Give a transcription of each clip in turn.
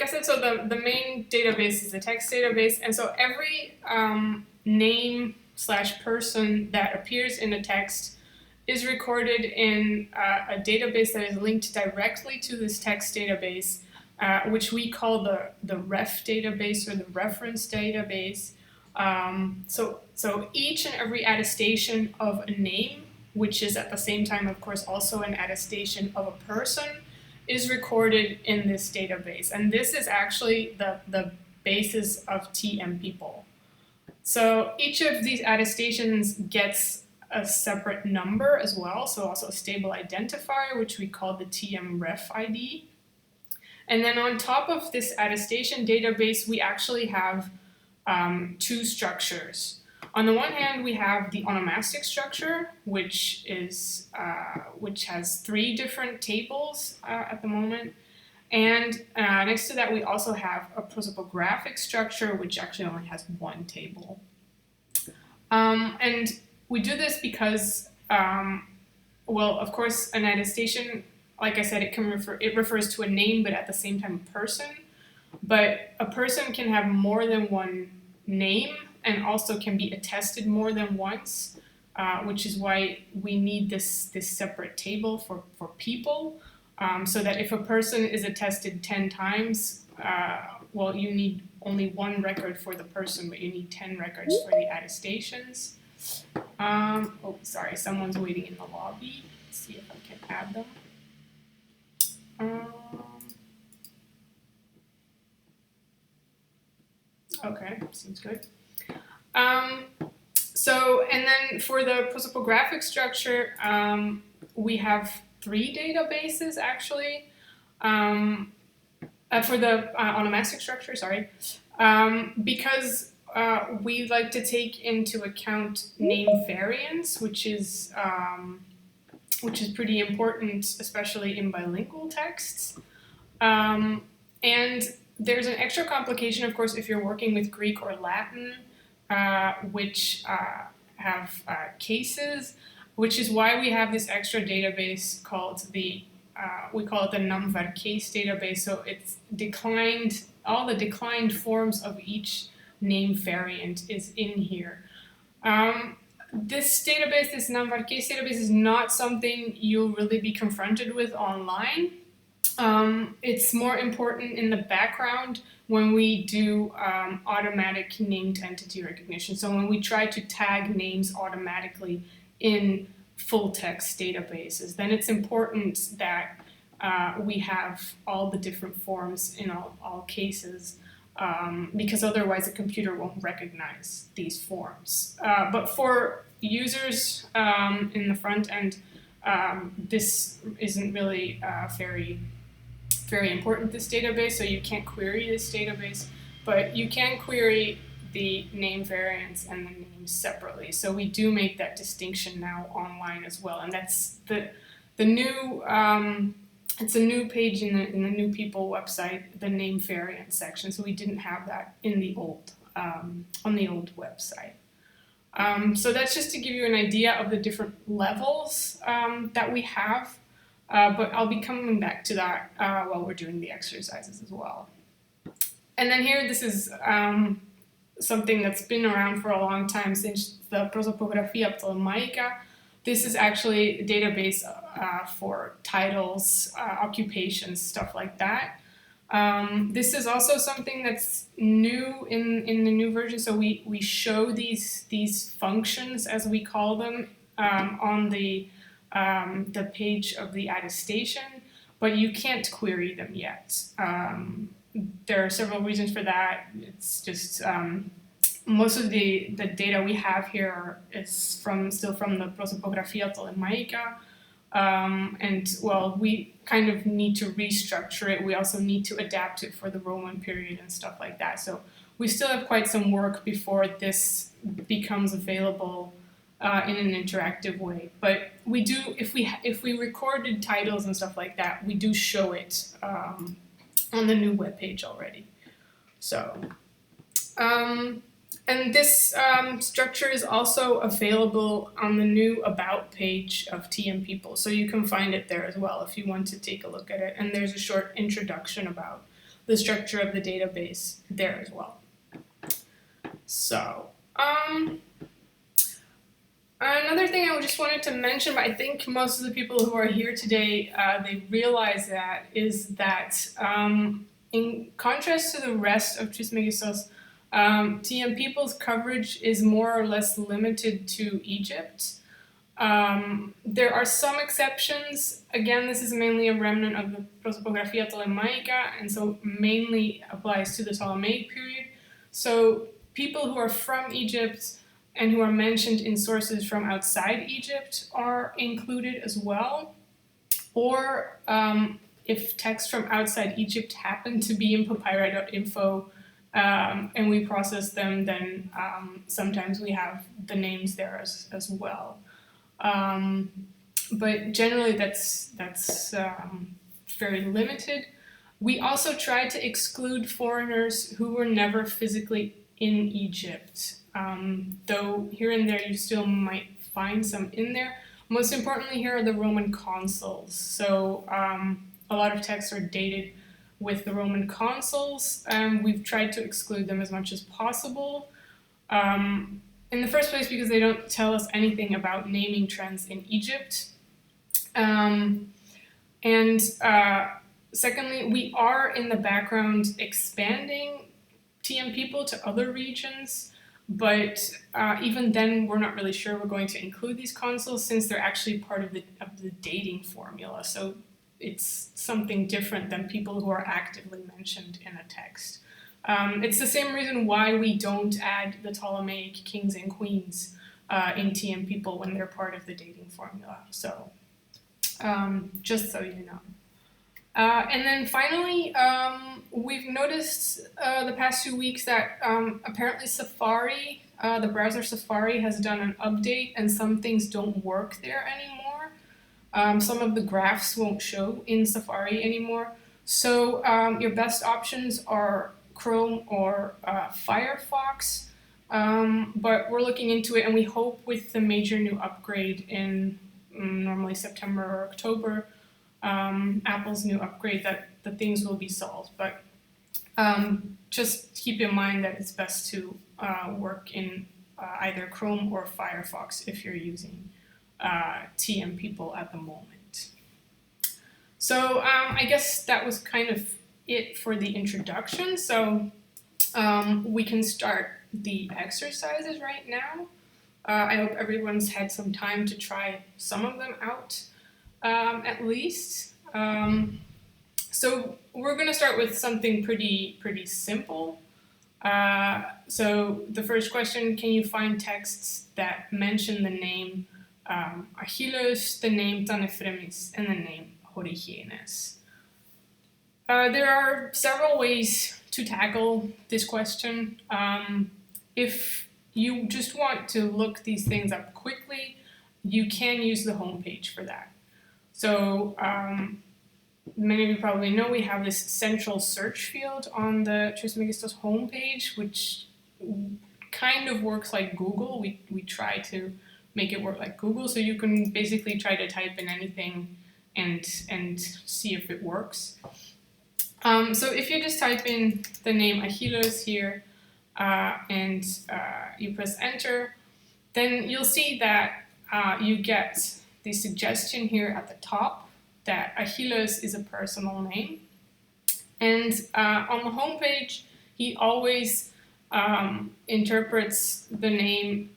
I said, so the main database is a text database, and so every name/person that appears in a text is recorded in a database that is linked directly to this text database, which we call the ref database or the reference database. So each and every attestation of a name, which is at the same time, of course, also an attestation of a person, is recorded in this database. And this is actually the basis of TM people. So each of these attestations gets a separate number as well, so also a stable identifier, which we call the TM ref ID. And then on top of this attestation database, we actually have two structures. On the one hand, we have the onomastic structure, which has 3 different tables at the moment. And next to that, we also have a prosopographic structure, which actually only has 1 table. And we do this because, well, of course, an attestation, like I said, it refers to a name, but at the same time, a person. But a person can have more than 1 name and also can be attested more than once, which is why we need this separate table for people, so that if a person is attested 10 times, well, you need only 1 record for the person, but you need 10 records for the attestations. Oh, sorry, someone's waiting in the lobby. Let's see if I can add them. Okay, seems good. So, and then for the prosopographic structure, we have 3 databases actually. For the onomastic structure, sorry, because we like to take into account name variants, which is pretty important, especially in bilingual texts. And there's an extra complication, of course, if you're working with Greek or Latin, which have cases, which is why we have this extra database called we call it the numvar case database. So it's declined, all the declined forms of each name variant is in here. This database, this numvar case database, is not something you'll really be confronted with online. It's more important in the background when we do automatic named entity recognition. So when we try to tag names automatically in full text databases, then it's important that we have all the different forms in all cases, because otherwise the computer won't recognize these forms. But for users in the front end, this isn't really very important, this database, so you can't query this database, but you can query the name variants and the names separately. So we do make that distinction now online as well, and that's the new it's a new page in the new people website, the name variant section. So we didn't have that in the old on the old website. So that's just to give you an idea of the different levels that we have. But I'll be coming back to that while we're doing the exercises as well. And then here, this is something that's been around for a long time, since the Prosopografia Ptolemaica. This is actually a database for titles, occupations, stuff like that. This is also something that's new in the new version. So we show these functions, as we call them, on the page of the attestation, but you can't query them yet. There are several reasons for that. It's just most of the data we have here is still from the Prosopografia Ptolemaica, and well, we kind of need to restructure it. We also need to adapt it for the Roman period and stuff like that. So we still have quite some work before this becomes available in an interactive way. But we do, if we recorded titles and stuff like that, we do show it on the new webpage already. So, and this structure is also available on the new About page of TM People. So you can find it there as well if you want to take a look at it. And there's a short introduction about the structure of the database there as well. So, another thing I just wanted to mention, but I think most of the people who are here today, they realize that, is that in contrast to the rest of Trismegistos, TM people's coverage is more or less limited to Egypt. There are some exceptions. Again, this is mainly a remnant of the Prosopographia Ptolemaica, and so mainly applies to the Ptolemaic period. So people who are from Egypt and who are mentioned in sources from outside Egypt are included as well. Or if texts from outside Egypt happen to be in papyri.info and we process them, then sometimes we have the names there as well. But generally that's very limited. We also try to exclude foreigners who were never physically in Egypt, though here and there you still might find some in there. Most importantly, here are the Roman consuls. So a lot of texts are dated with the Roman consuls, and we've tried to exclude them as much as possible. In the first place, because they don't tell us anything about naming trends in Egypt. Secondly, we are in the background expanding TM people to other regions, but even then we're not really sure we're going to include these consuls since they're actually part of the dating formula. So it's something different than people who are actively mentioned in a text. It's the same reason why we don't add the Ptolemaic kings and queens in TM people when they're part of the dating formula. So just so you know. And then finally, we've noticed the past few weeks that apparently Safari, the browser Safari, has done an update and some things don't work there anymore. Some of the graphs won't show in Safari anymore. So your best options are Chrome or Firefox, but we're looking into it, and we hope with the major new upgrade in normally September or October, Apple's new upgrade, that the things will be solved. But just keep in mind that it's best to work in either Chrome or Firefox if you're using TM people at the moment. So I guess that was kind of it for the introduction. So we can start the exercises right now. I hope everyone's had some time to try some of them out. At least. So we're going to start with something pretty simple. So the first question, can you find texts that mention the name Achilles, the name Tanephremmis, and the name Origenes? There are several ways to tackle this question. If you just want to look these things up quickly, you can use the homepage for that. So many of you probably know we have this central search field on the Trismegistos homepage, which kind of works like Google. We try to make it work like Google, so you can basically try to type in anything and see if it works. So if you just type in the name Achilles here and you press enter, then you'll see that you get the suggestion here at the top that Achilles is a personal name. And on the homepage, he always interprets the name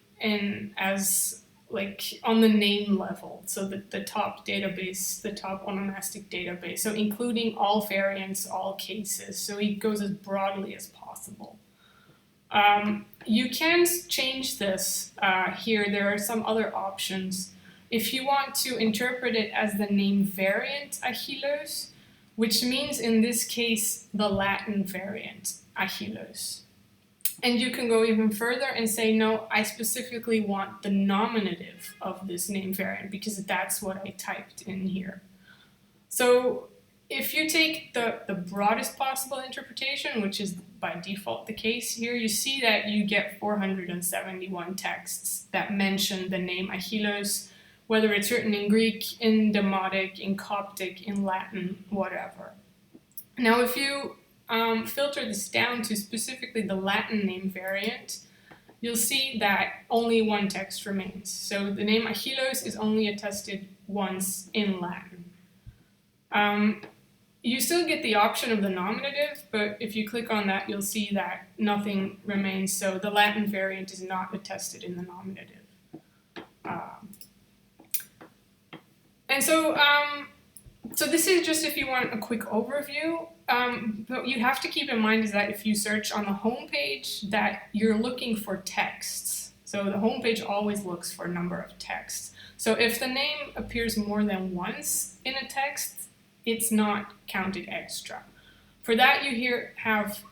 as like on the name level, so the top database, the top onomastic database, so including all variants, all cases, so he goes as broadly as possible. You can change this here. There are some other options. If you want to interpret it as the name variant Achilles, which means in this case the Latin variant Achilles. And you can go even further and say, no, I specifically want the nominative of this name variant because that's what I typed in here. So if you take the broadest possible interpretation, which is by default the case here, you see that you get 471 texts that mention the name Achilles, whether it's written in Greek, in Demotic, in Coptic, in Latin, whatever. Now, if you filter this down to specifically the Latin name variant, you'll see that only one text remains. So the name Achilles is only attested once in Latin. You still get the option of the nominative, but if you click on that, you'll see that nothing remains, so the Latin variant is not attested in the nominative. And so, so this is just if you want a quick overview. But you have to keep in mind is that if you search on the home page, that you're looking for texts. So the home page always looks for a number of texts. So if the name appears more than once in a text, it's not counted extra. For that, you here have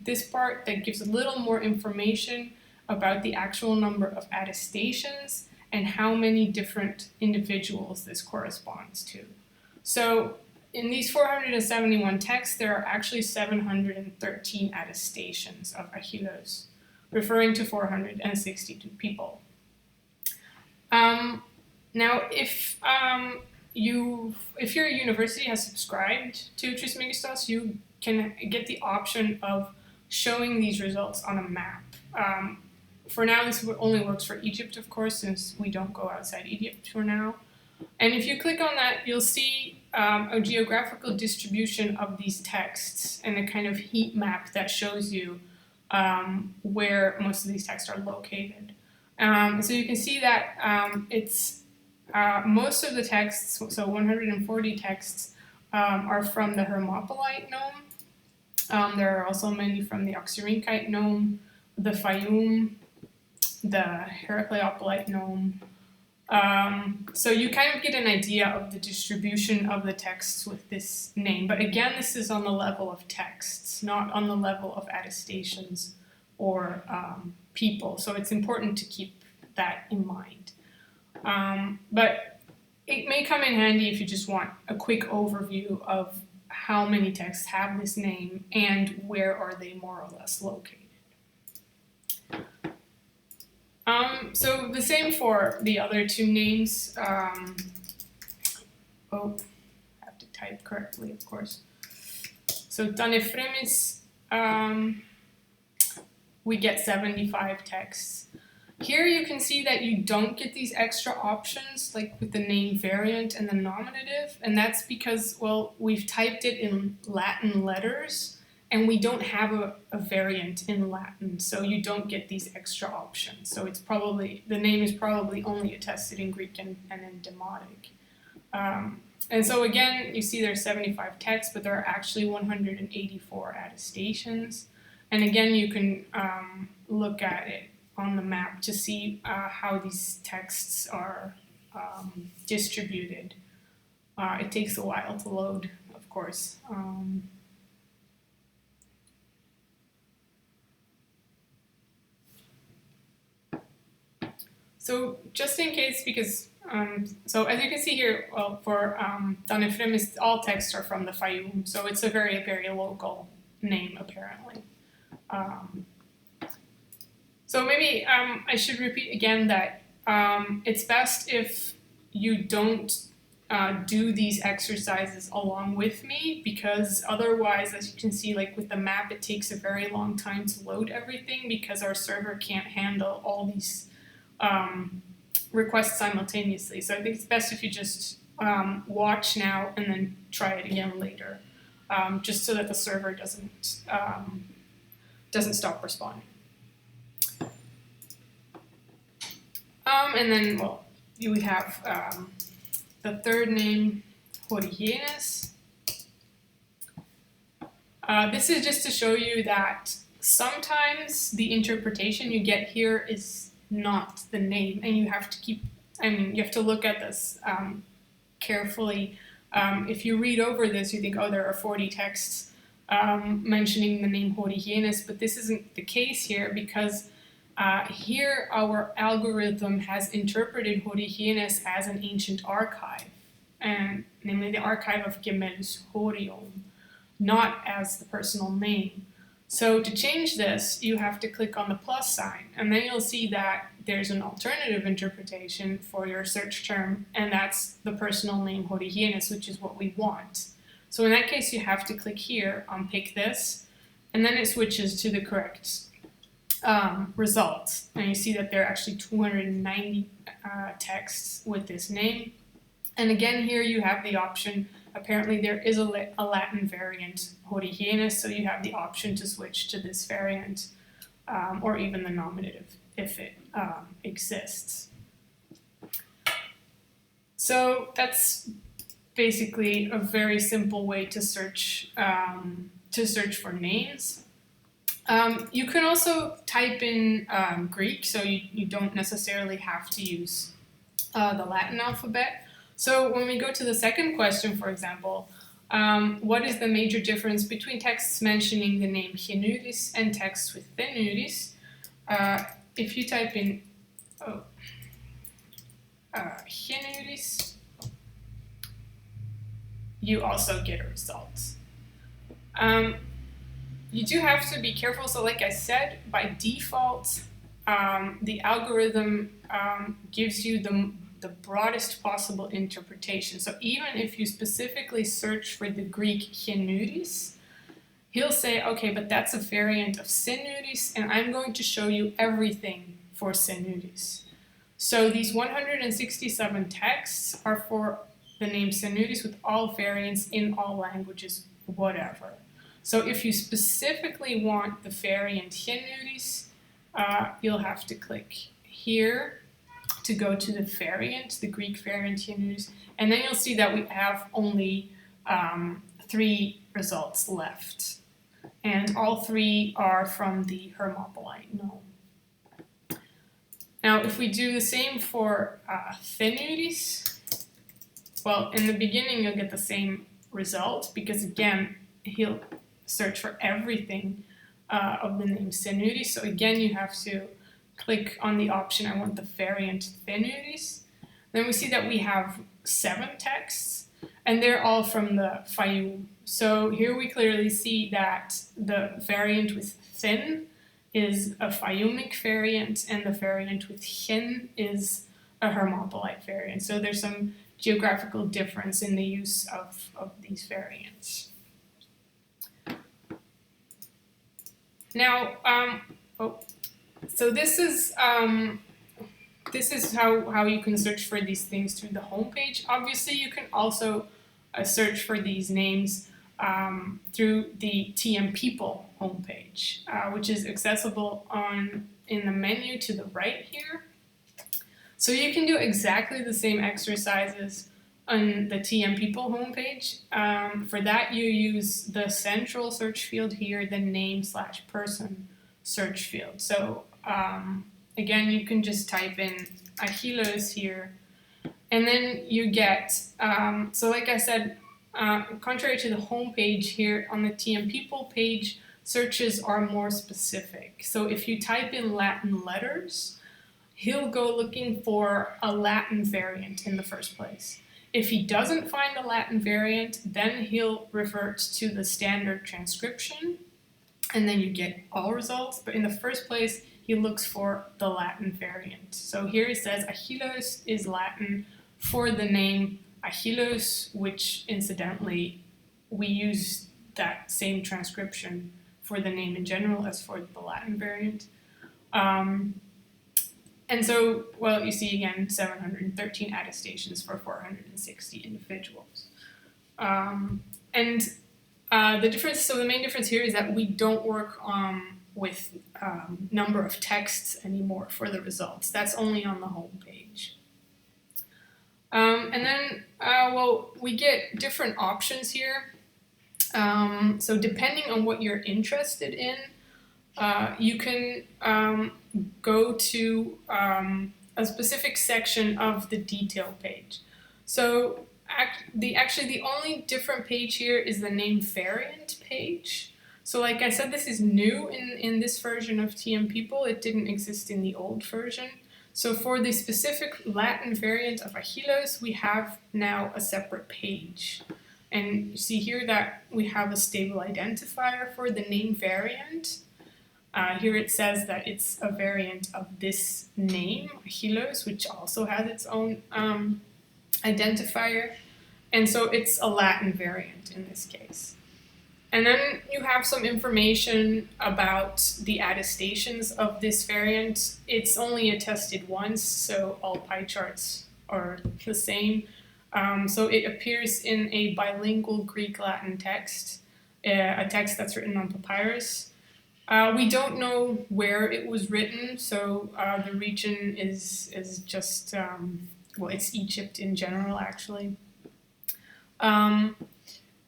this part that gives a little more information about the actual number of attestations and how many different individuals this corresponds to. So in these 471 texts, there are actually 713 attestations of Achilles, referring to 462 people. Now, if your university has subscribed to Trismegistos, you can get the option of showing these results on a map. For now, this only works for Egypt, of course, since we don't go outside Egypt for now. And if you click on that, you'll see a geographical distribution of these texts and a kind of heat map that shows you where most of these texts are located. So you can see that it's most of the texts, so 140 texts, are from the Hermopolite nome. There are also many from the Oxyrhynchite nome, the Fayum, the Heracleopolite nome. So you kind of get an idea of the distribution of the texts with this name. But again, this is on the level of texts, not on the level of attestations or people. So it's important to keep that in mind. But it may come in handy if you just want a quick overview of how many texts have this name and where are they more or less located. So the same for the other two names. I have to type correctly, of course. So Tanefremis, we get 75 texts. Here you can see that you don't get these extra options, like with the name variant and the nominative, and that's because, well, we've typed it in Latin letters, and we don't have a variant in Latin, so you don't get these extra options. So it's probably, the name is probably only attested in Greek and in Demotic. And so again, you see there's 75 texts, but there are actually 184 attestations. And again, you can look at it on the map to see how these texts are distributed. It takes a while to load, of course. So just in case, because, so as you can see here, well, for Tanefremis, all texts are from the Fayum, so it's a very, very local name, apparently. So maybe I should repeat again that it's best if you don't do these exercises along with me, because otherwise, as you can see, like with the map, it takes a very long time to load everything because our server can't handle all these requests simultaneously. So I think it's best if you just watch now and then try it again later, just so that the server doesn't stop responding. And then, well, you would have the third name, Horienes. This is just to show you that sometimes the interpretation you get here is not the name, and you have to keep, you have to look at this carefully. If you read over this, you think, oh, there are 40 texts mentioning the name Horienes, but this isn't the case here, because here our algorithm has interpreted Horienes as an ancient archive, and namely the archive of Gemellus Horion, not as the personal name. So to change this, you have to click on the plus sign, and then you'll see that there's an alternative interpretation for your search term, and that's the personal name Horienes, which is what we want. So in that case, you have to click here on pick this, and then it switches to the correct results. And you see that there are actually 290 texts with this name. And again, here you have the option. Apparently there is a Latin variant, Horigienes, so you have the option to switch to this variant, or even the nominative if it exists. So that's basically a very simple way to search for names. You can also type in Greek, so you don't necessarily have to use the Latin alphabet. So when we go to the second question, for example, what is the major difference between texts mentioning the name Genuris and texts with Thenuris? If you type in Genuris, you also get a result. You do have to be careful. So like I said, by default, the algorithm gives you the broadest possible interpretation. So even if you specifically search for the Greek Genuris, he'll say, okay, but that's a variant of Senuris, and I'm going to show you everything for Senuris. So these 167 texts are for the name Senuris with all variants in all languages, whatever. So if you specifically want the variant Genuris, you'll have to click here to go to the variant, the Greek variant Genuris, and then you'll see that we have only 3 results left. And all 3 are from the Hermopolite gnome. Now, if we do the same for Thenuris, well, in the beginning you'll get the same result because, again, he'll search for everything of the name Senuris. So again, you have to click on the option, I want the variant Thenuris. Then we see that we have 7 texts, and they're all from the Fayum. So here we clearly see that the variant with Thin is a Fayumic variant, and the variant with Gen is a Hermopolite variant. So there's some geographical difference in the use of these variants. Now, so this is how you can search for these things through the homepage. Obviously, you can also search for these names through the TM People homepage, which is accessible in the menu to the right here. So you can do exactly the same exercises on the TM People homepage. For that, you use the central search field here, the name/person search field. So again, you can just type in Achilles here, and then you get, so like I said, contrary to the homepage here, on the TM People page, searches are more specific. So if you type in Latin letters, he'll go looking for a Latin variant in the first place. If he doesn't find a Latin variant, then he'll revert to the standard transcription, and then you get all results. But in the first place, he looks for the Latin variant. So here it says Achilles is Latin for the name Achilles, which incidentally, we use that same transcription for the name in general as for the Latin variant. And so, well, you see again, 713 attestations for 460 individuals. The difference, so the main difference here is that we don't work with number of texts anymore for the results. That's only on the home page. And then, well, we get different options here. So depending on what you're interested in, you can go to a specific section of the detail page. So actually the only different page here is the name variant page. So like I said, this is new in this version of TM People. It didn't exist in the old version. So for the specific Latin variant of Achilles, we have now a separate page. And you see here that we have a stable identifier for the name variant. Here it says that it's a variant of this name, Achilles, which also has its own identifier. And so it's a Latin variant in this case. And then you have some information about the attestations of this variant. It's only attested once, so all pie charts are the same. So it appears in a bilingual Greek-Latin text, a text that's written on papyrus. We don't know where it was written, so the region is just, well, it's Egypt in general, actually.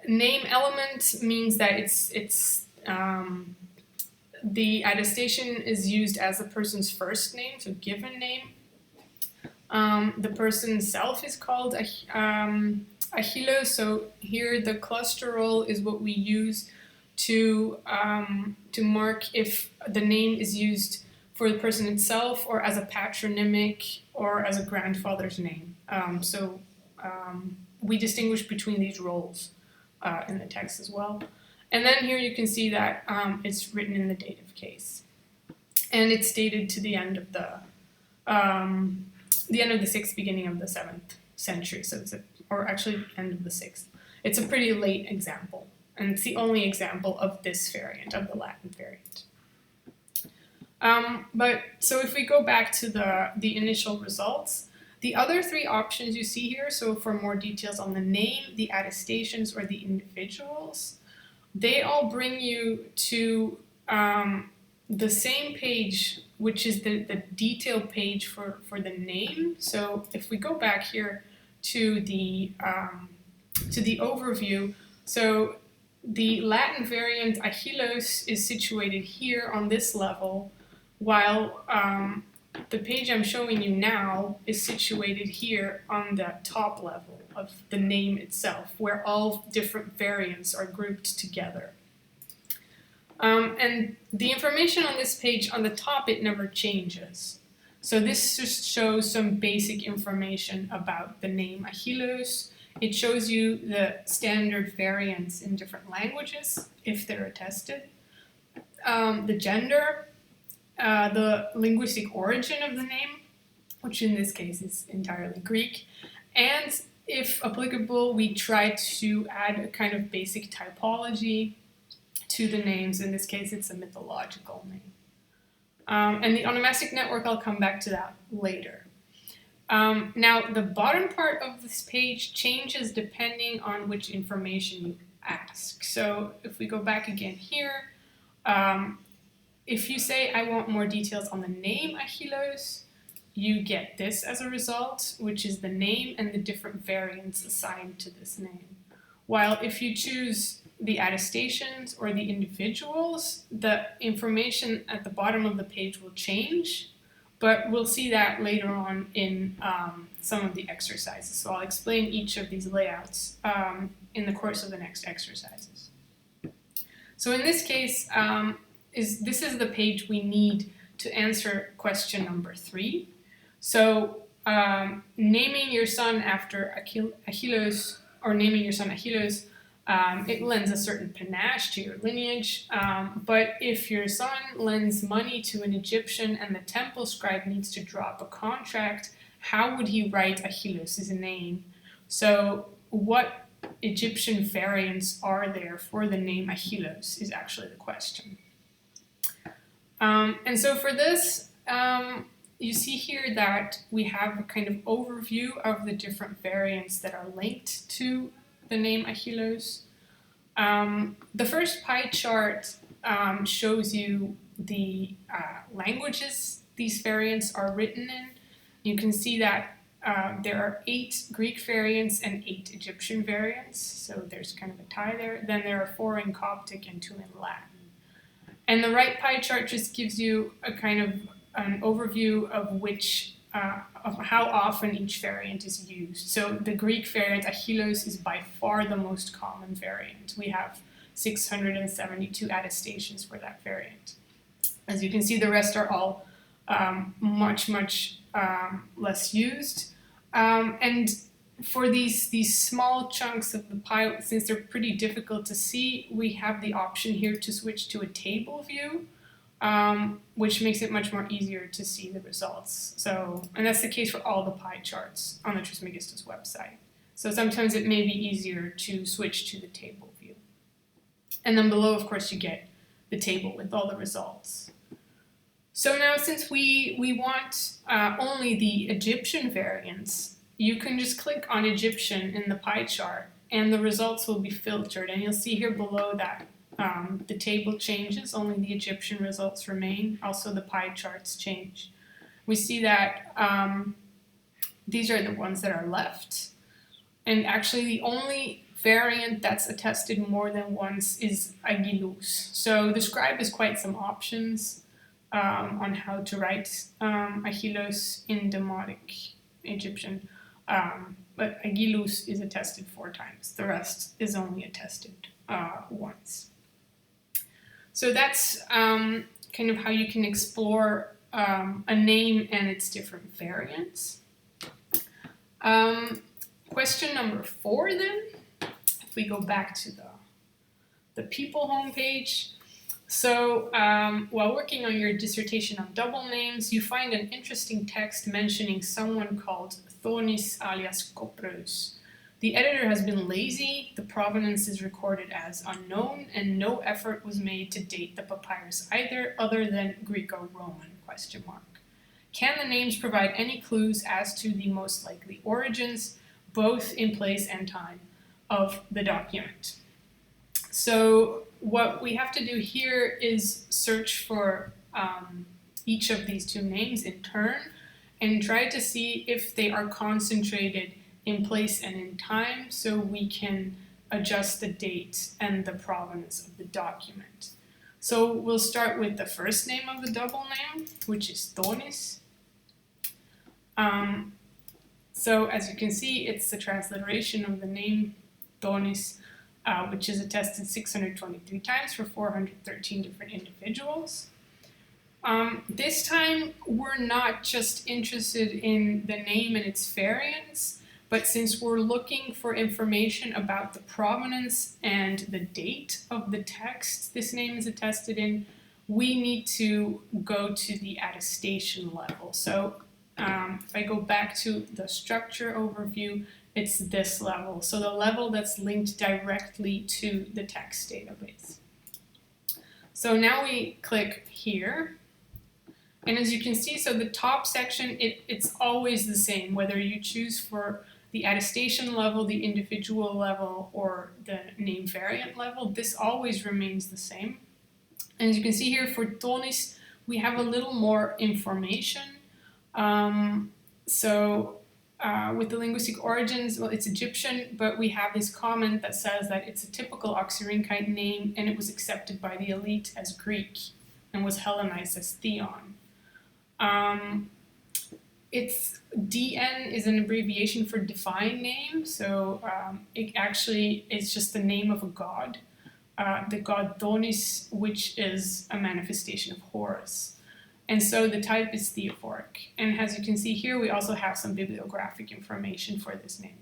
Name element means that it's the attestation is used as the person's first name, so given name. The person self is called Achilles, so here the clusterol is what we use to mark if the name is used for the person itself or as a patronymic or as a grandfather's name. We distinguish between these roles in the text as well. And then here you can see that it's written in the dative case. And it's dated to the end of the 6th, beginning of the 7th century, so or actually end of the 6th. It's a pretty late example, and it's the only example of this variant, of the Latin variant. So if we go back to the initial results, the other three options you see here, so for more details on the name, the attestations, or the individuals, they all bring you to the same page, which is the detail page for the name. So if we go back here to the overview, so the Latin variant Achilles is situated here on this level, while the page I'm showing you now is situated here on the top level of the name itself, where all different variants are grouped together. And the information on this page on the top, it never changes. So this just shows some basic information about the name Achilles. It shows you the standard variants in different languages, if they're attested, the gender, the linguistic origin of the name, which in this case is entirely Greek, and if applicable, we try to add a kind of basic typology to the names. In this case, it's a mythological name. And the onomastic network, I'll come back to that later. Now, the bottom part of this page changes depending on which information you ask. So if we go back again here, if you say, I want more details on the name Achilles, you get this as a result, which is the name and the different variants assigned to this name. While if you choose the attestations or the individuals, the information at the bottom of the page will change, but we'll see that later on in some of the exercises. So I'll explain each of these layouts in the course of the next exercises. So in this case, this is the page we need to answer question number 3. So naming your son after Achilles, or naming your son Achilles, it lends a certain panache to your lineage, but if your son lends money to an Egyptian and the temple scribe needs to drop a contract, how would he write Achilles' name? So what Egyptian variants are there for the name Achilles is actually the question. And so for this, you see here that we have a kind of overview of the different variants that are linked to the name Achilles. The first pie chart shows you the languages these variants are written in. You can see that there are 8 Greek variants and 8 Egyptian variants, so there's kind of a tie there. Then there are 4 in Coptic and 2 in Latin. And the right pie chart just gives you a kind of an overview of of how often each variant is used. So the Greek variant Achilles is by far the most common variant. We have 672 attestations for that variant. As you can see, the rest are all much less used. And for these small chunks of the pie, since they're pretty difficult to see, we have the option here to switch to a table view, which makes it much more easier to see the results. And that's the case for all the pie charts on the Trismegistus website. So sometimes it may be easier to switch to the table view. And then below, of course, you get the table with all the results. So now since we want only the Egyptian variants, you can just click on Egyptian in the pie chart and the results will be filtered. And you'll see here below that the table changes, only the Egyptian results remain. Also the pie charts change. We see that these are the ones that are left. And actually the only variant that's attested more than once is Agilus. So the scribe has quite some options on how to write Agilus in Demotic Egyptian. But Agilus is attested 4 times. The rest is only attested once. So that's kind of how you can explore a name and its different variants. Question number 4 then, if we go back to the people homepage. So while working on your dissertation on double names, you find an interesting text mentioning someone called Thonis alias Papyrus. The editor has been lazy, the provenance is recorded as unknown, and no effort was made to date the papyrus either, other than Greco-Roman ? Can the names provide any clues as to the most likely origins, both in place and time, of the document? So what we have to do here is search for each of these 2 names in turn and try to see if they are concentrated in place and in time so we can adjust the date and the provenance of the document. So we'll start with the first name of the double name, which is Thonis. So as you can see, it's the transliteration of the name Thonis, which is attested 623 times for 413 different individuals. This time, we're not just interested in the name and its variants, but since we're looking for information about the provenance and the date of the text this name is attested in, we need to go to the attestation level. So if I go back to the structure overview, it's this level. So the level that's linked directly to the text database. So now we click here. And as you can see, so the top section, it's always the same, whether you choose for the attestation level, the individual level, or the name variant level, this always remains the same. And as you can see here, for Thonis, we have a little more information. With the linguistic origins, well, it's Egyptian, but we have this comment that says that it's a typical Oxyrhynchite name and it was accepted by the elite as Greek and was Hellenized as Theon. Its DN is an abbreviation for divine name, so it actually is just the name of a god, the god Thonis, which is a manifestation of Horus. And so the type is theophoric. And as you can see here, we also have some bibliographic information for this name.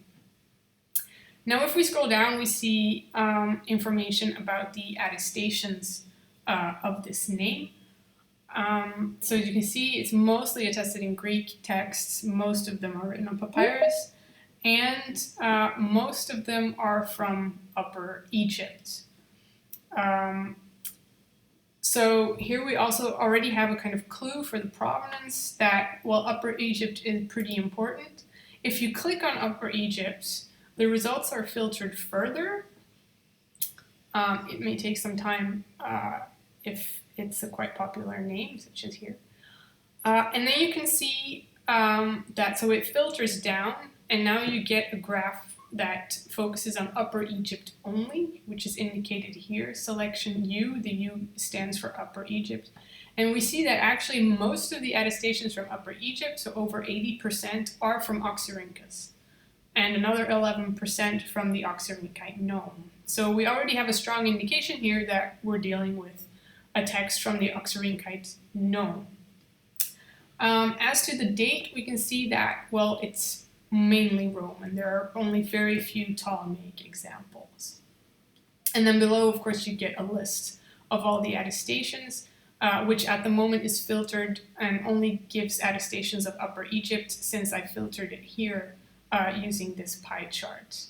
Now, if we scroll down, we see information about the attestations of this name. So as you can see, it's mostly attested in Greek texts. Most of them are written on papyrus, and most of them are from Upper Egypt. So here we also already have a kind of clue for the provenance that, well, Upper Egypt is pretty important. If you click on Upper Egypt, the results are filtered further. It may take some time if it's a quite popular name, such as here. And then you can see that, so it filters down, and now you get a graph that focuses on Upper Egypt only, which is indicated here, selection U, the U stands for Upper Egypt. And we see that actually most of the attestations from Upper Egypt, so over 80%, are from Oxyrhynchus, and another 11% from the Oxyrhynchite nome. So we already have a strong indication here that we're dealing with a text from the Oxyrhynchite nome. As to the date, we can see that, well, it's mainly Roman. There are only very few Ptolemaic examples. And then below, of course, you get a list of all the attestations, which at the moment is filtered and only gives attestations of Upper Egypt. Since I filtered it here, using this pie chart.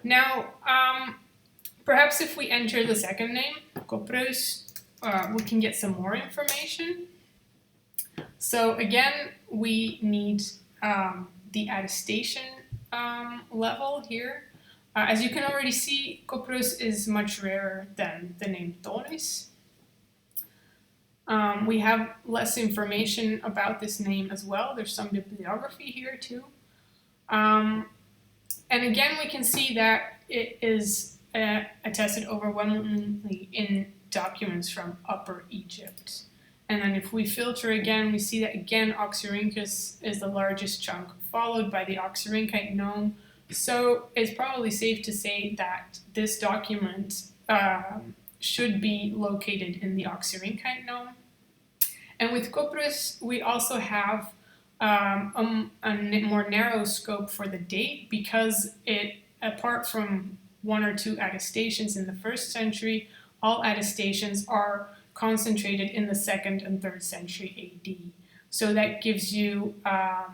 Now, perhaps if we enter the second name, Papyrus, we can get some more information. So again, we need the attestation level here. As you can already see, Papyrus is much rarer than the name Tonis. We have less information about this name as well. There's some bibliography here too. And again, we can see that it is attested overwhelmingly in documents from Upper Egypt. And then if we filter again, we see that again Oxyrhynchus is the largest chunk, followed by the Oxyrhynchite gnome. So it's probably safe to say that this document should be located in the Oxyrhynchite gnome. And with Papyrus, we also have a more narrow scope for the date, because it, apart from one or two attestations in the 1st century, all attestations are concentrated in the 2nd and 3rd century AD. So that gives you a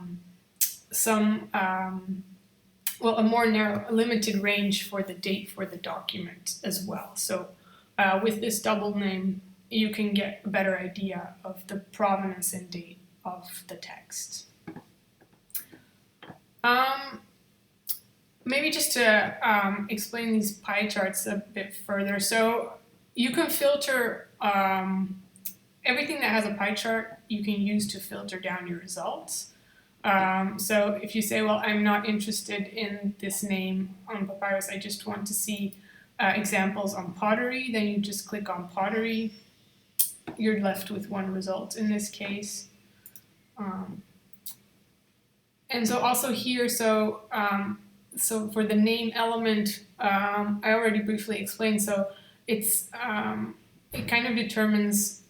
more narrow, limited range for the date for the document as well. So with this double name, you can get a better idea of the provenance and date of the text. Maybe just to explain these pie charts a bit further. So you can filter everything that has a pie chart, you can use to filter down your results. So if you say, well, I'm not interested in this name on Papyrus, I just want to see examples on pottery, then you just click on pottery. You're left with one result in this case. And so also here, so for the name element, I already briefly explained, so it's it kind of determines,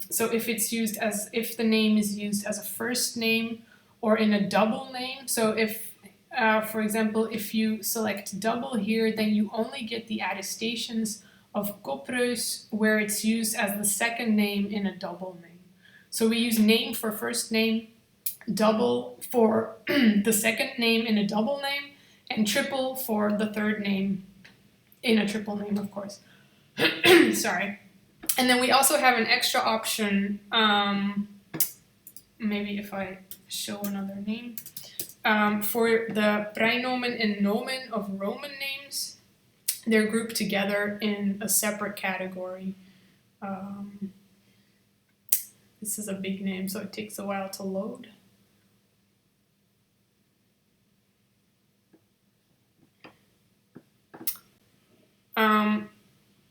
so if the name is used as a first name or in a double name. So if, for example, if you select double here, then you only get the attestations of Papyrus where it's used as the second name in a double name. So we use name for first name, double for the second name in a double name, and triple for the third name in a triple name, of course. Sorry. And then we also have an extra option, maybe if I show another name, for the praenomen and nomen of Roman names. They're grouped together in a separate category. This is a big name, so it takes a while to load.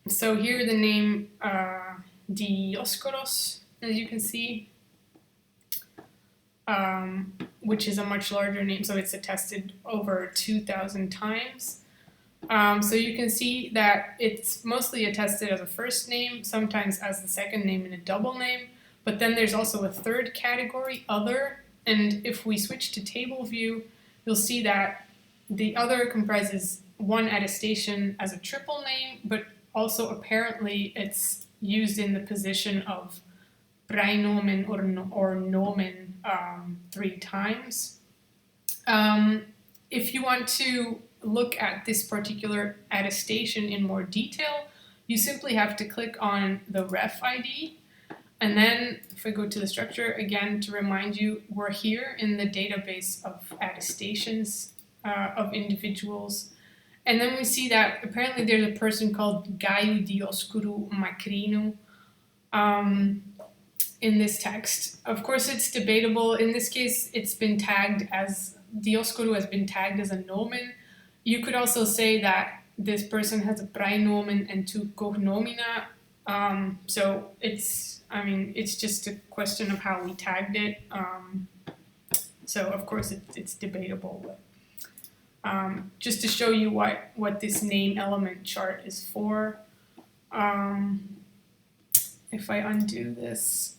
So here the name Dioscoros, as you can see, which is a much larger name, so it's attested over 2,000 times. So you can see that it's mostly attested as a first name, sometimes as the second name in a double name, but then there's also a third category, other, and if we switch to table view, you'll see that the other comprises one attestation as a triple name, but also apparently it's used in the position of praenomen or nomen 3 times. If you want to look at this particular attestation in more detail, you simply have to click on the ref ID, and then if I go to the structure again to remind you, we're here in the database of attestations of individuals. And then we see that apparently there's a person called Gaiu Dioscuru Macrino in this text. Of course, it's debatable. In this case, it's been tagged as, Dioscuru has been tagged as a nomen. You could also say that this person has a praenomen and 2 cognomina. So it's just a question of how we tagged it. So of course it's debatable. But, just to show you what this name element chart is for, if I undo this,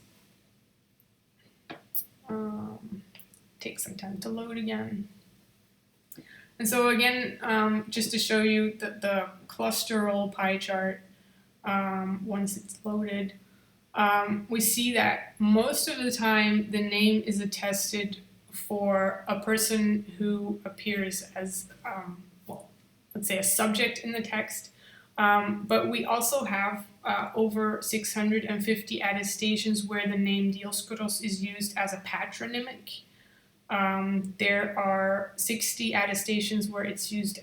take some time to load again. And so again, just to show you the clusteral pie chart, once it's loaded, we see that most of the time the name is attested for a person who appears as, let's say a subject in the text. But we also have over 650 attestations where the name Dioscoros is used as a patronymic. There are 60 attestations where it's used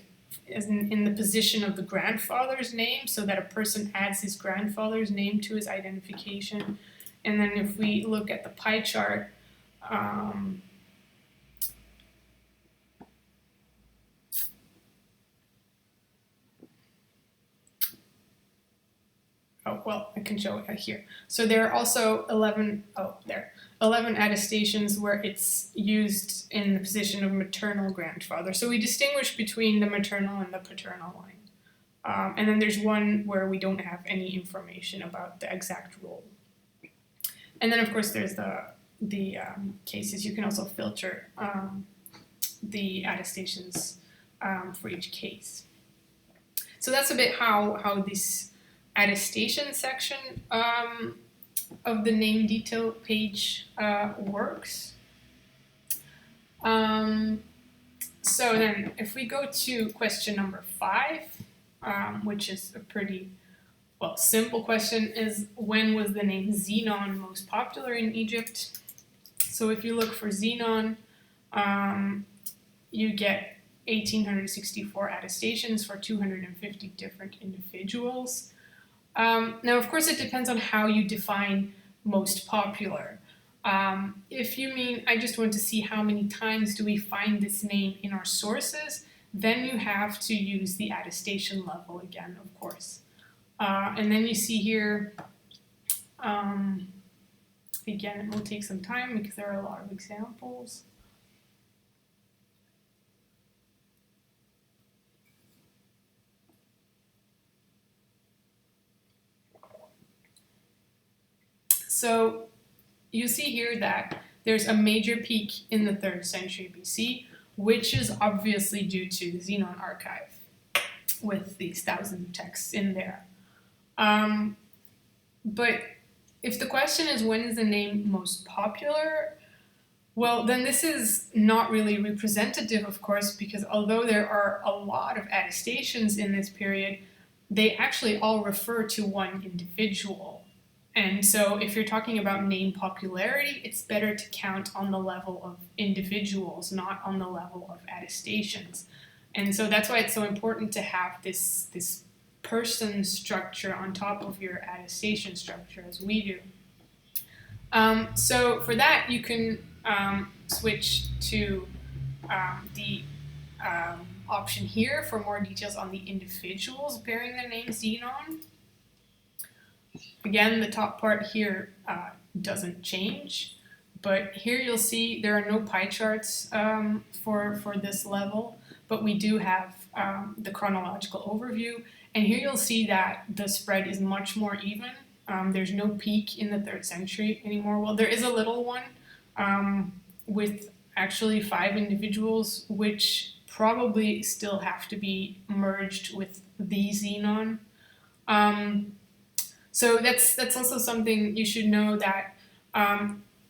as in the position of the grandfather's name, so that a person adds his grandfather's name to his identification. And then if we look at the pie chart, I can show it here. So there are also 11 attestations where it's used in the position of maternal grandfather. So we distinguish between the maternal and the paternal line. And then there's one where we don't have any information about the exact role. And then of course there's the cases. You can also filter the attestations for each case. So that's a bit how this attestation section of the name detail page works. So then if we go to question number 5, which is a pretty simple question, is when was the name Xenon most popular in Egypt? So if you look for Xenon, you get 1,864 attestations for 250 different individuals. Now, of course, it depends on how you define most popular. If you mean, I just want to see how many times do we find this name in our sources, then you have to use the attestation level again, of course. And then you see here, again, it will take some time because there are a lot of examples. So you see here that there's a major peak in the 3rd century BC, which is obviously due to the Xenon archive with these thousands of texts in there. But if the question is when is the name most popular, well, then this is not really representative, of course, because although there are a lot of attestations in this period, they actually all refer to one individual. And so if you're talking about name popularity, it's better to count on the level of individuals, not on the level of attestations. And so that's why it's so important to have this person structure on top of your attestation structure, as we do. So for that, you can switch to the option here for more details on the individuals bearing the name Xenon. Again, the top part here doesn't change, but here you'll see there are no pie charts for this level, but we do have the chronological overview, and here you'll see that the spread is much more even. There's no peak in the 3rd century anymore. Well, there is a little one with actually 5 individuals, which probably still have to be merged with the Xenon. So that's also something you should know, that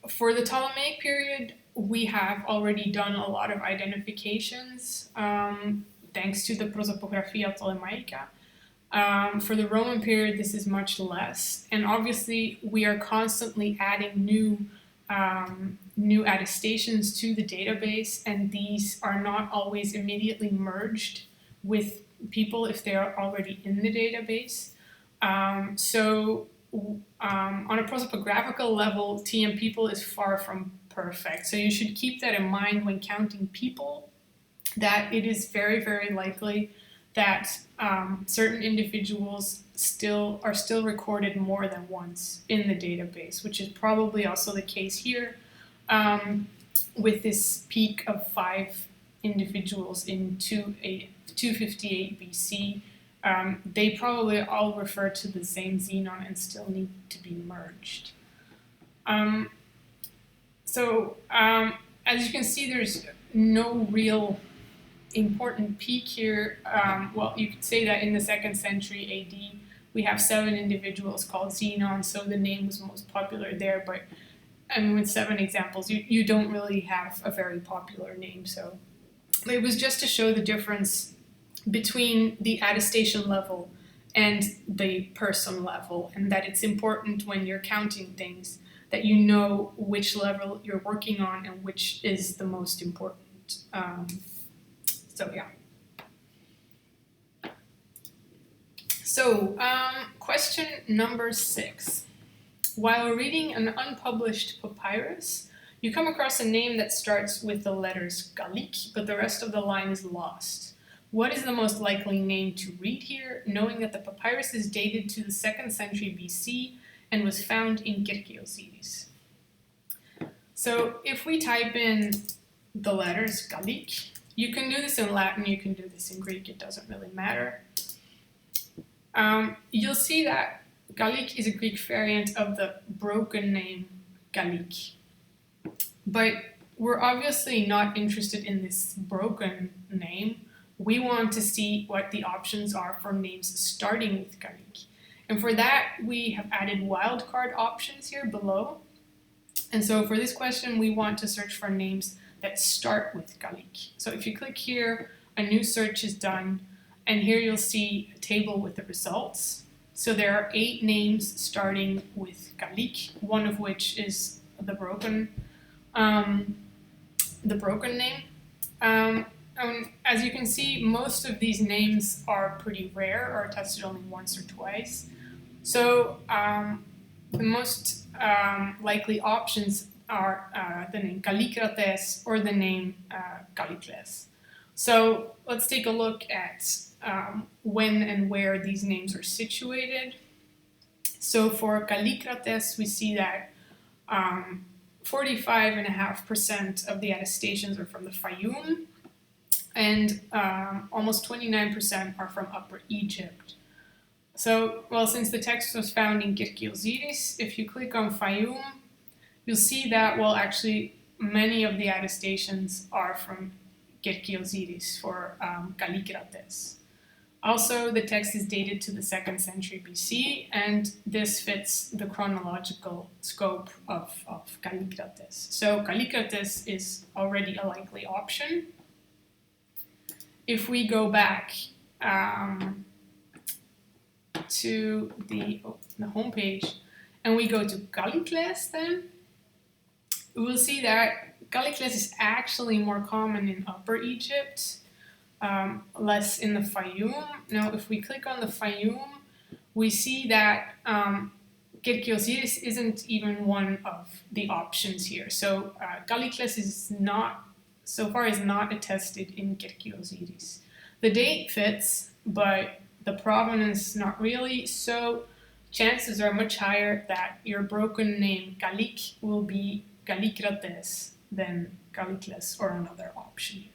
for the Ptolemaic period, we have already done a lot of identifications thanks to the Prosopographia Ptolemaica. For the Roman period, this is much less, and obviously we are constantly adding new attestations to the database, and these are not always immediately merged with people if they are already in the database. So on a prosopographical level, TM people is far from perfect. So you should keep that in mind when counting people, that it is very, very likely that certain individuals are still recorded more than once in the database, which is probably also the case here with this peak of 5 individuals in 258 BC. They probably all refer to the same Xenon and still need to be merged. As you can see, there's no real important peak here. Well, you could say that in the 2nd century AD, we have 7 individuals called Xenon, so the name was most popular there, but I mean, with 7 examples, you don't really have a very popular name. So it was just to show the difference between the attestation level and the person level, and that it's important when you're counting things that you know which level you're working on and which is the most important. So yeah. So question number 6. While reading an unpublished papyrus, you come across a name that starts with the letters Gallic, but the rest of the line is lost. What is the most likely name to read here, knowing that the papyrus is dated to the 2nd century BC and was found in Kirkiosiris? So if we type in the letters Gallic, you can do this in Latin, you can do this in Greek, it doesn't really matter. You'll see that Gallic is a Greek variant of the broken name Gallic. But we're obviously not interested in this broken name. We want to see what the options are for names starting with Gallic. And for that, we have added wildcard options here below. And so for this question, we want to search for names that start with Gallic. So if you click here, a new search is done. And here you'll see a table with the results. So there are 8 names starting with Gallic, one of which is the broken name. As you can see, most of these names are pretty rare or attested only once or twice. So the most likely options are the name Kallikrates or the name Kallikles. So let's take a look at when and where these names are situated. So for Kallikrates, we see that 45.5% of the attestations are from the Fayum, and almost 29% are from Upper Egypt. So, well, since the text was found in Kirkiosiris, if you click on Fayum, you'll see that, well, actually, many of the attestations are from Kirkiosiris for Kallikrates. Also, the text is dated to the 2nd century BC, and this fits the chronological scope of Kallikrates. So Kallikrates is already a likely option. If we go back to the home page and we go to Kallikles, then we will see that Kallikles is actually more common in Upper Egypt, less in the Fayum. Now, if we click on the Fayum, we see that Kirkiosiris isn't even one of the options here. So Kallikles is not, so far, is not attested in Kirkiosiris. The date fits, but the provenance not really. So chances are much higher that your broken name Gallic will be Kallikrates than Kallikles or another option.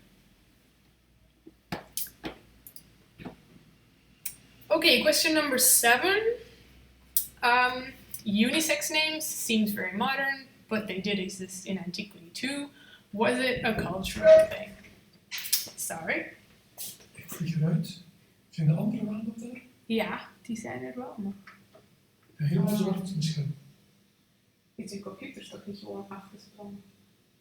Okay, question number 7. Unisex names seems very modern, but they did exist in antiquity too. Was it a cultural thing? Sorry. Ik vlieg eruit. Zijn de andere wel nog daar? Ja, die zijn er wel, maar... Ja, helemaal zwart misschien. Is die computer toch niet gewoon afgespannen?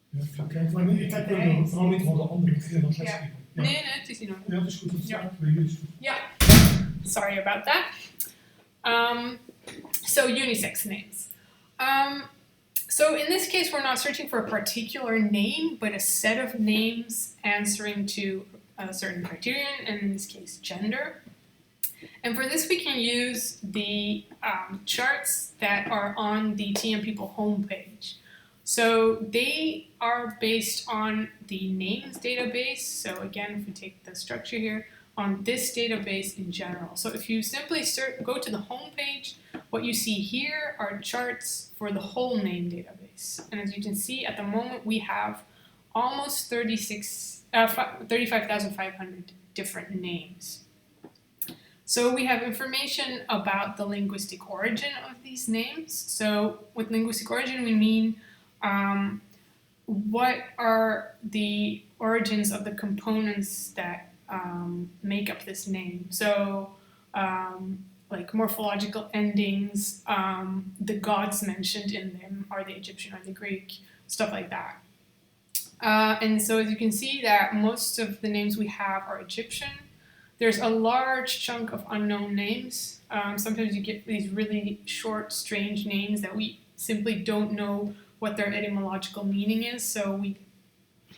Ja, kijk, maar nee, ik kijk wel vooral niet van de andere keer dan lesgeven. Ja. Nee, het is niet nog. Ja, dat is goed. Dat staat bij jullie. Ja. Sorry about that. So unisex names. So in this case, we're not searching for a particular name, but a set of names answering to a certain criterion, and in this case, gender. And for this, we can use the charts that are on the TM People homepage. So they are based on the names database. So again, if we take the structure here, on this database in general. So if you simply go to the homepage, what you see here are charts for the whole name database. And as you can see, at the moment, we have almost 35,500 different names. So we have information about the linguistic origin of these names. So with linguistic origin, we mean what are the origins of the components that make up this name. So like morphological endings. The gods mentioned in them are the Egyptian or the Greek, stuff like that. And so as you can see that most of the names we have are Egyptian. There's a large chunk of unknown names. Sometimes you get these really short, strange names that we simply don't know what their etymological meaning is, so we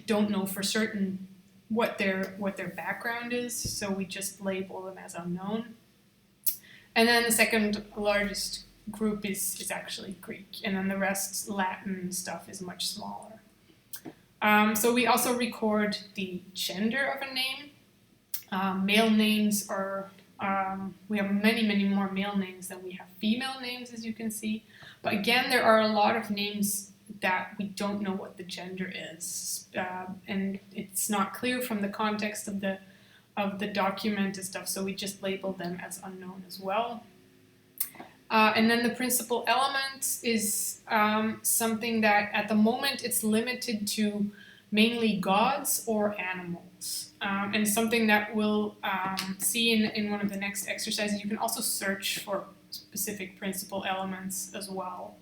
don't know for certain what their background is, so we just label them as unknown. And then the second largest group is actually Greek, and then the rest, Latin stuff, is much smaller. So we also record the gender of a name. Male names are, we have many more male names than we have female names, as you can see. But again, there are a lot of names that we don't know what the gender is. And it's not clear from the context of the document and stuff, so we just label them as unknown as well. And then the principal element is something that at the moment it's limited to mainly gods or animals. And something that we'll see in one of the next exercises. You can also search for specific principal elements as well.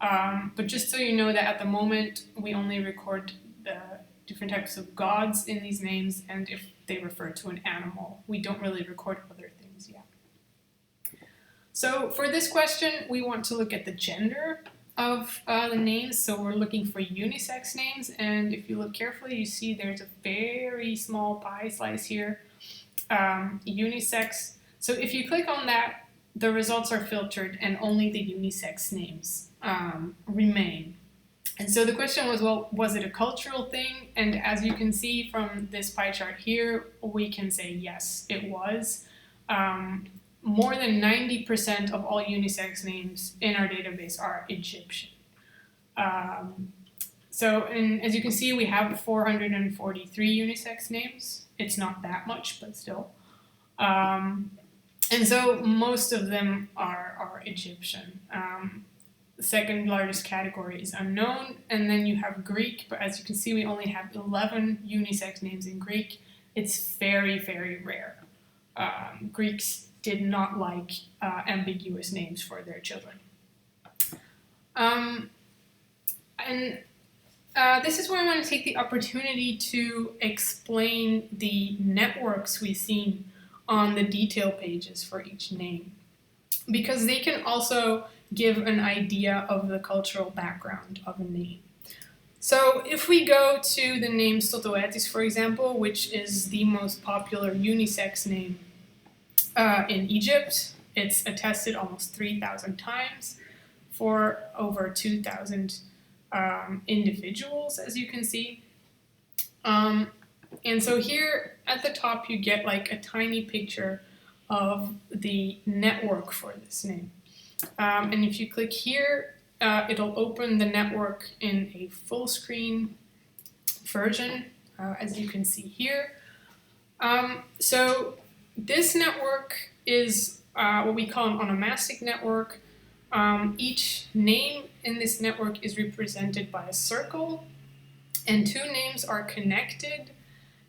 But just so you know that at the moment we only record the different types of gods in these names, and if they refer to an animal. We don't really record other things yet. So for this question, we want to look at the gender of the names. So we're looking for unisex names, and if you look carefully, you see there's a very small pie slice here, unisex. So if you click on that, the results are filtered and only the unisex names remain. And so the question was, well, was it a cultural thing? And as you can see from this pie chart here, we can say yes, it was. More than 90% of all unisex names in our database are Egyptian. And as you can see, we have 443 unisex names. It's not that much, but still. And so most of them are Egyptian. The second largest category is unknown, and then you have Greek, but as you can see, we only have 11 unisex names in Greek. It's very, very rare. Greeks did not like ambiguous names for their children. This is where I want to take the opportunity to explain the networks we've seen on the detail pages for each name, because they can also give an idea of the cultural background of a name. So if we go to the name Stotouetis, for example, which is the most popular unisex name in Egypt, it's attested almost 3,000 times for over 2,000 individuals, as you can see. And so here at the top you get like a tiny picture of the network for this name. And if you click here, it'll open the network in a full screen version, as you can see here. So this network is what we call an onomastic network. Each name in this network is represented by a circle, and two names are connected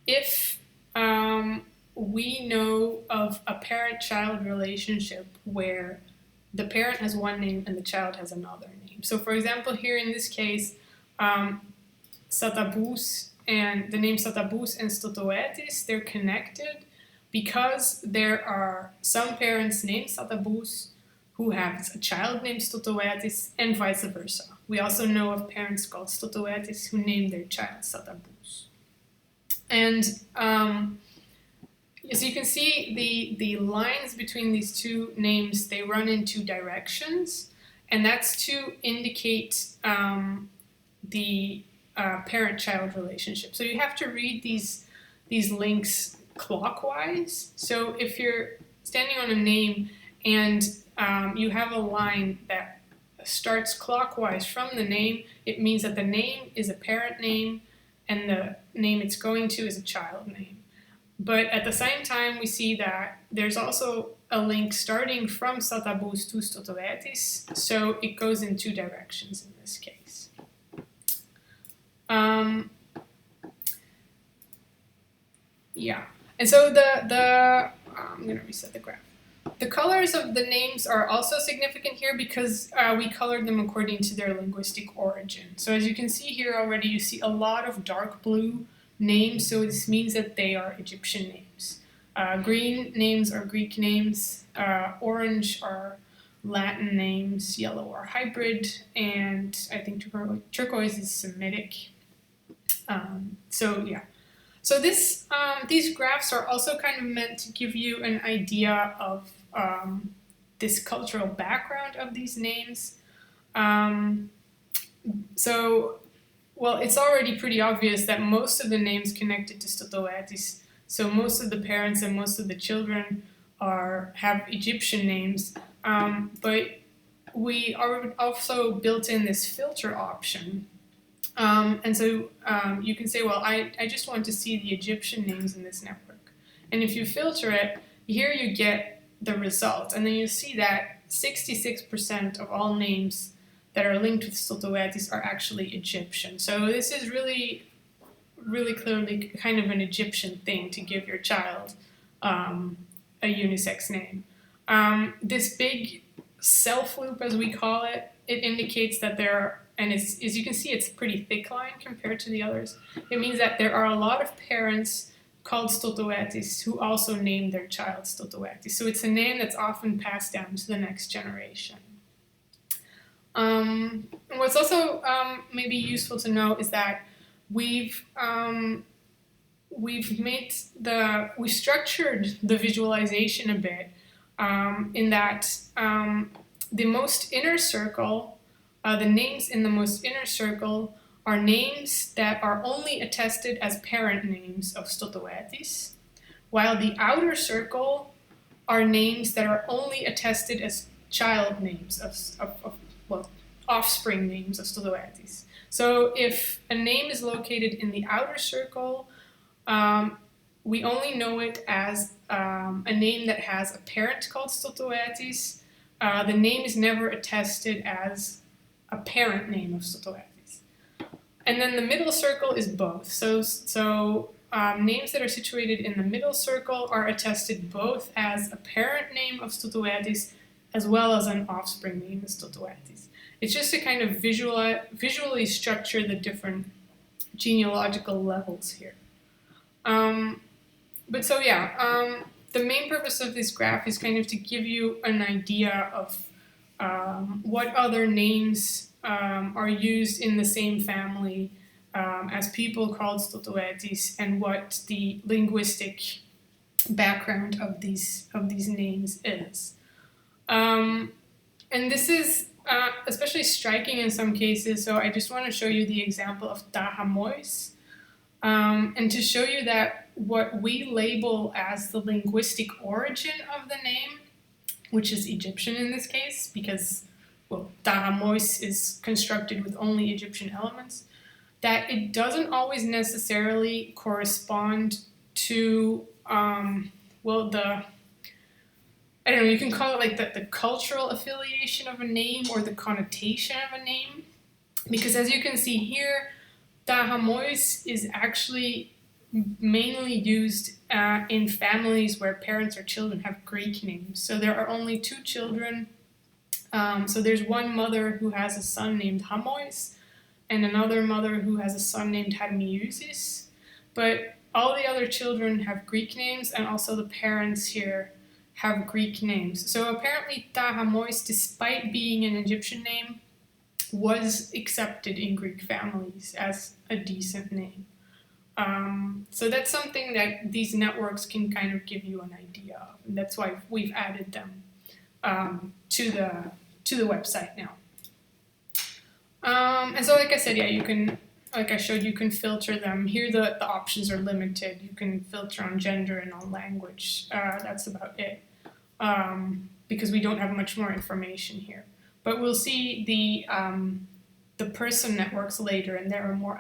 if we know of a parent-child relationship where the parent has one name and the child has another name. So for example, here in this case, Satabous and the name Satabous and Stotouetis, they're connected because there are some parents named Satabous who have a child named Stotouetis and vice versa. We also know of parents called Stotouetis who named their child Satabous. And as you can see, the lines between these two names, they run in two directions, and that's to indicate the parent-child relationship. So you have to read these links clockwise. So if you're standing on a name and you have a line that starts clockwise from the name, it means that the name is a parent name and the name it's going to is a child name. But at the same time, we see that there's also a link starting from Satabous to Stotouetis, so it goes in two directions in this case. Yeah, and so I'm going to reset the graph. The colors of the names are also significant here because we colored them according to their linguistic origin. So as you can see here already, you see a lot of dark blue names, so this means that they are Egyptian names. Green names are Greek names, orange are Latin names, yellow are hybrid, and I think turquoise is Semitic. So yeah. So these graphs are also kind of meant to give you an idea of this cultural background of these names. Well, it's already pretty obvious that most of the names connected to Stotouatis, so most of the parents and most of the children have Egyptian names, but we are also built in this filter option. And so you can say, well, I just want to see the Egyptian names in this network. And if you filter it, here you get the result. And then you see that 66% of all names that are linked with Stotouatis are actually Egyptian. So this is really, really clearly kind of an Egyptian thing to give your child a unisex name. This big self loop, as we call it, it indicates that there are, and as you can see, it's a pretty thick line compared to the others. It means that there are a lot of parents called Stotouatis who also name their child Stotouatis. So it's a name that's often passed down to the next generation. And what's also maybe useful to know is that we structured the visualization a bit in that the most inner circle, the names in the most inner circle are names that are only attested as parent names of Stotouatis, while the outer circle are names that are only attested as child names well, offspring names of Stotouatis. So if a name is located in the outer circle, we only know it as a name that has a parent called Stotouatis. The name is never attested as a parent name of Stotouatis. And then the middle circle is both. So names that are situated in the middle circle are attested both as a parent name of Stotouatis as well as an offspring name of Stotouatis. It's just to kind of visually structure the different genealogical levels here. But so yeah, the main purpose of this graph is kind of to give you an idea of what other names are used in the same family as people called Stotouatis, and what the linguistic background of these names is. And this is especially striking in some cases, so I just want to show you the example of Tahamois, and to show you that what we label as the linguistic origin of the name, which is Egyptian in this case, because, well, Tahamois is constructed with only Egyptian elements, that it doesn't always necessarily correspond to, I don't know, you can call it like the cultural affiliation of a name or the connotation of a name. Because as you can see here, Tahamois is actually mainly used in families where parents or children have Greek names. So there are only two children. So there's one mother who has a son named Hamois, and another mother who has a son named Hermiusis. But all the other children have Greek names, and also the parents here have Greek names. So apparently Tahamois, despite being an Egyptian name, was accepted in Greek families as a decent name. So that's something that these networks can kind of give you an idea of, and that's why we've added them to the website now. And so, like I said, yeah, you can, like I showed, you can filter them. Here the options are limited. You can filter on gender and on language. That's about it, because we don't have much more information here. But we'll see the person networks later, and there are more